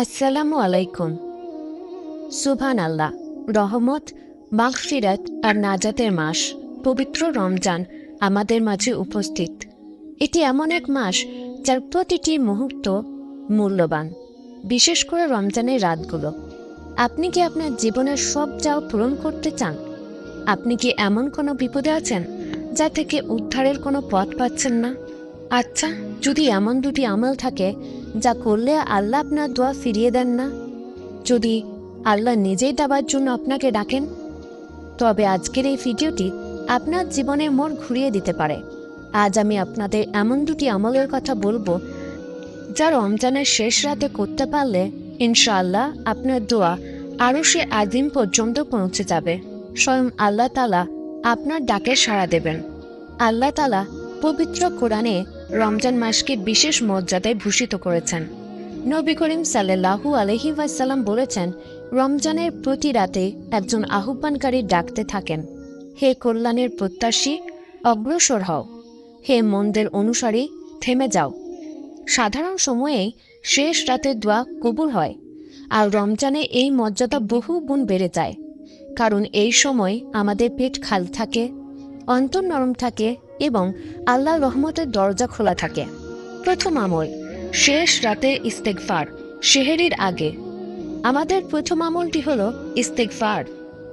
আসসালামু আলাইকুম। সুবহান আল্লাহ, রহমত, মাগফিরাত আর নাজাতের মাস পবিত্র রমজান আমাদের মাঝে উপস্থিত। এটি এমন এক মাস যার প্রতিটি মুহূর্ত মূল্যবান, বিশেষ করে রমজানের রাতগুলো। আপনি কি আপনার জীবনের সব চাও পূরণ করতে চান? আপনি কি এমন কোনো বিপদে আছেন যা থেকে উদ্ধারের কোনো পথ পাচ্ছেন না? আচ্ছা, যদি এমন দুটি আমল থাকে যা করলে আল্লাহ আপনার দোয়া ফিরিয়ে দেন না, যদি আল্লাহ নিজেই দেওয়ার জন্য আপনাকে ডাকেন, তবে আজকের এই ভিডিওটি আপনার জীবনের মোড় ঘুরিয়ে দিতে পারে। আজ আমি আপনাদের এমন দুটি আমলের কথা বলবো যা রমজানের শেষ রাতে করতে পারলে ইনশাআল্লাহ আপনার দোয়া আরশে আজিম পর্যন্ত পৌঁছে যাবে। স্বয়ং আল্লাহ তাআলা আপনার ডাকে সাড়া দেবেন। আল্লাহ তাআলা পবিত্র কোরআনে রমজান মাসকে বিশেষ মর্যাদায় ভূষিত করেছেন। নবী করিম সাল্লাল্লাহু আলাইহি ওয়াসাল্লাম বলেছেন, রমজানের প্রতি রাতে একজন আহ্বানকারী ডাকতে থাকেন, হে কল্যাণের প্রত্যাশী, অগ্রসর হও, হে মন্দের অনুসারী, থেমে যাও। সাধারণ সময়েই শেষ রাতের দোয়া কবুল হয়, আর রমজানে এই মর্যাদা বহু গুণ বেড়ে যায়। কারণ এই সময় আমাদের পেট খালি থাকে, অন্তর নরম থাকে এবং আল্লাহর রহমতের দরজা খোলা থাকে। প্রথম আমল, শেষ রাতে ইস্তেগফার, সেহরির আগে। আমাদের প্রথম আমলটি হলো ইস্তেগফার,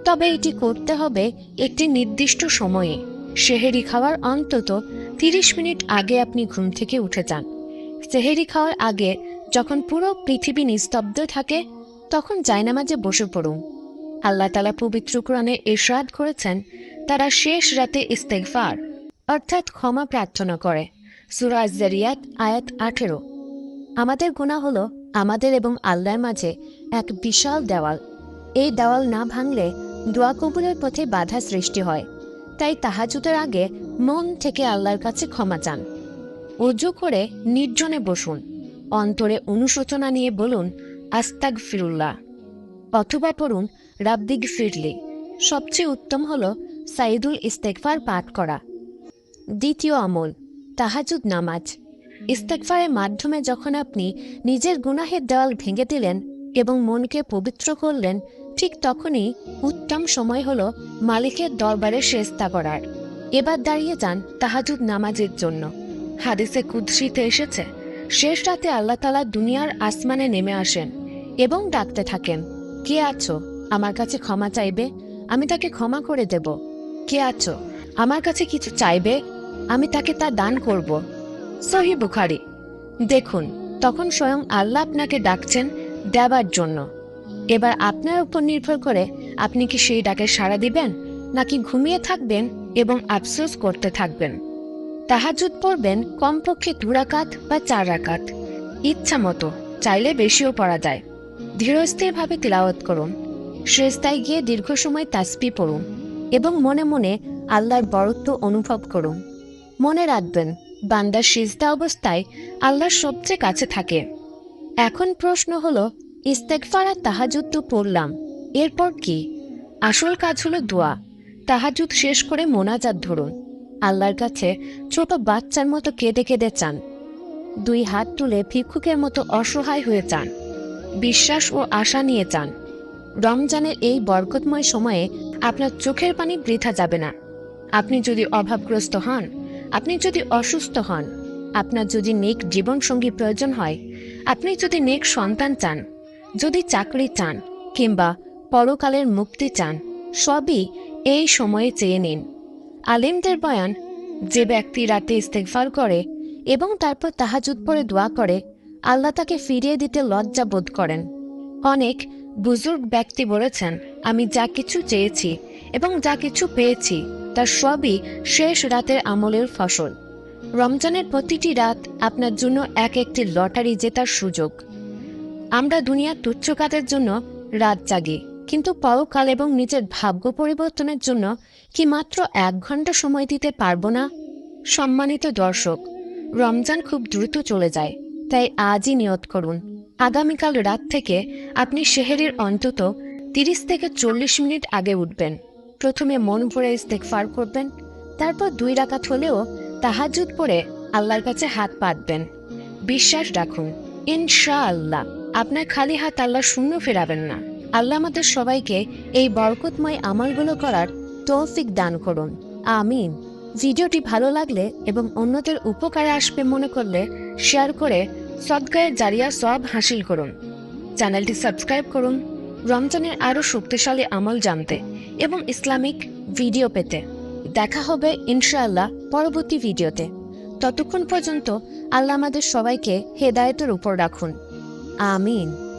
তবে এটি করতে হবে একটি নির্দিষ্ট সময়ে। সেহরি খাওয়ার অন্তত 30 মিনিট আগে আপনি ঘুম থেকে উঠে যান। সেহরি খাওয়ার আগে যখন পুরো পৃথিবী নিস্তব্ধ থাকে, তখন জায়নামাজে বসে পড়ুন। আল্লাহ তাআলা পবিত্র কোরআনে ইরশাদ করেছেন, তারা শেষ রাতে ইস্তেগফার অর্থাৎ ক্ষমা প্রার্থনা করে। সূরা আয-যারিয়াত আয়াত 18। আমাদের গুনাহ হলো আমাদের এবং আল্লাহর মাঝে এক বিশাল দেওয়াল। এই দেওয়াল না ভাঙলে দোয়া কবুলের পথে বাধা সৃষ্টি হয়। তাই তাহাজ্জুদের আগে মন থেকে আল্লাহর কাছে ক্ষমা চান। ওযু করে নির্জনে বসুন, অন্তরে অনুশোচনা নিয়ে বলুন আস্তাগফিরুল্লাহ, অথবা পড়ুন রাব্বিগফিরলি। সবচেয়ে উত্তম হলো সাইদুল ইস্তেগফার পাঠ করা। দ্বিতীয় আমল, তাহাজ্জুদ নামাজ। ইস্তেগফারের মাধ্যমে যখন আপনি নিজের গুনাহের দেওয়াল ভেঙে দিলেন এবং মনকে পবিত্র করলেন, ঠিক তখনই উত্তম সময় হলো মালিকের দরবারে সেজদা করার। এবার দাঁড়িয়ে যান তাহাজ্জুদ নামাজের জন্য। হাদিসে কুদসিতে এসেছে, শেষ রাতে আল্লাহ তাআলা দুনিয়ার আসমানে নেমে আসেন এবং ডাকতে থাকেন, কে আছো আমার কাছে ক্ষমা চাইবে, আমি তাকে ক্ষমা করে দেব। কে আছো আমার কাছে কিছু চাইবে, আমি তাকে তা দান করব। সহিহ বুখারী। দেখুন, তখন স্বয়ং আল্লাহ আপনাকে ডাকছেন দেবার জন্য। এবার আপনার উপর নির্ভর করে আপনি কি সেই ডাকে সাড়া দিবেন, নাকি ঘুমিয়ে থাকবেন এবং আফসোস করতে থাকবেন। তাহাজ্জুদ পড়বেন কমপক্ষে 2 রাকাত বা 4 রাকাত, ইচ্ছা মতো, চাইলে বেশিও পড়া যায়। ধীরস্থিরভাবে তিলাওয়াত করুন, সেজদায় গিয়ে দীর্ঘ সময় তাসবিহ পড়ুন এবং মনে মনে আল্লাহর বরত্ব অনুভব করুন। মনে রাখবেন, বান্দার সিজদা অবস্থায় আল্লাহর সবচেয়ে কাছে থাকে। এখন প্রশ্ন হলো, ইস্তেগফার আর তাহাজ্জুদ তো পড়লাম, এরপর কি? আসল কাজ হলো দোয়া। তাহাজ্জুদ শেষ করে মোনাজাত ধরুন, আল্লাহর কাছে ছোট বাচ্চার মতো কেঁদে কেঁদে চান। 2 হাত তুলে ভিক্ষুকের মতো অসহায় হয়ে চান, বিশ্বাস ও আশা নিয়ে চান। রমজানের এই বরকতময় সময়ে আপনার চোখের পানি বৃথা যাবে না। আপনি যদি অভাবগ্রস্ত হন, আপনি যদি অসুস্থ হন, আপনার যদি নেক জীবনসঙ্গী প্রয়োজন হয়, আপনি যদি নেক সন্তান চান, যদি চাকরি চান কিংবা পরকালের মুক্তি চান, সবই এই সময়ে চেয়ে নিন। আলেমদের বয়ান, যে ব্যক্তি রাতে ইস্তেগফার করে এবং তারপর তাহাজ্জুদ পড়ে দোয়া করে, আল্লাহ তাকে ফিরিয়ে দিতে লজ্জা বোধ করেন। অনেক বুজুর্গ ব্যক্তি বলেছেন, আমি যা কিছু চেয়েছি এবং যা কিছু পেয়েছি তার সবই শেষ রাতের আমলের ফসল। রমজানের প্রতিটি রাত আপনার জন্য এক একটি লটারি জেতার সুযোগ। আমরা দুনিয়ার তুচ্ছ কাজের জন্য রাত জাগি, কিন্তু পরকাল এবং নিজের ভাগ্য পরিবর্তনের জন্য কি মাত্র 1 ঘন্টা সময় দিতে পারবো না? সম্মানিত দর্শক, রমজান খুব দ্রুত চলে যায়, তাই আজই নিয়ত করুন, আগামীকাল রাত থেকে আপনি সেহরির অন্তত 30 থেকে 40 মিনিট আগে উঠবেন। প্রথমে মন ভরে ইস্তেগফার করবেন, তারপর 2 রাকাত হলেও তাহাজ্জুদ পড়ে আল্লাহর কাছে হাত পাতবেন। বিশ্বাস রাখুন, ইনশাআল্লাহ আপনার খালি হাত আল্লাহ শূন্য ফেরাবেন না। আল্লাহ আমাদের সবাইকে এই বরকতময় আমলগুলো করার তৌফিক দান করুন। আমিন। ভিডিওটি ভালো লাগলে এবং অন্যদের উপকারে আসবে মনে করলে শেয়ার করে সদকায়ে জারিয়া সওয়াব হাসিল করুন। চ্যানেলটি সাবস্ক্রাইব করুন রমজানের আরও শক্তিশালী আমল জানতে এবং ইসলামিক ভিডিও পেতে। দেখা হবে ইনশাআল্লাহ পরবর্তী ভিডিওতে। ততক্ষণ পর্যন্ত আল্লাহ আমাদের সবাইকে হেদায়েতের উপর রাখুন। আমিন।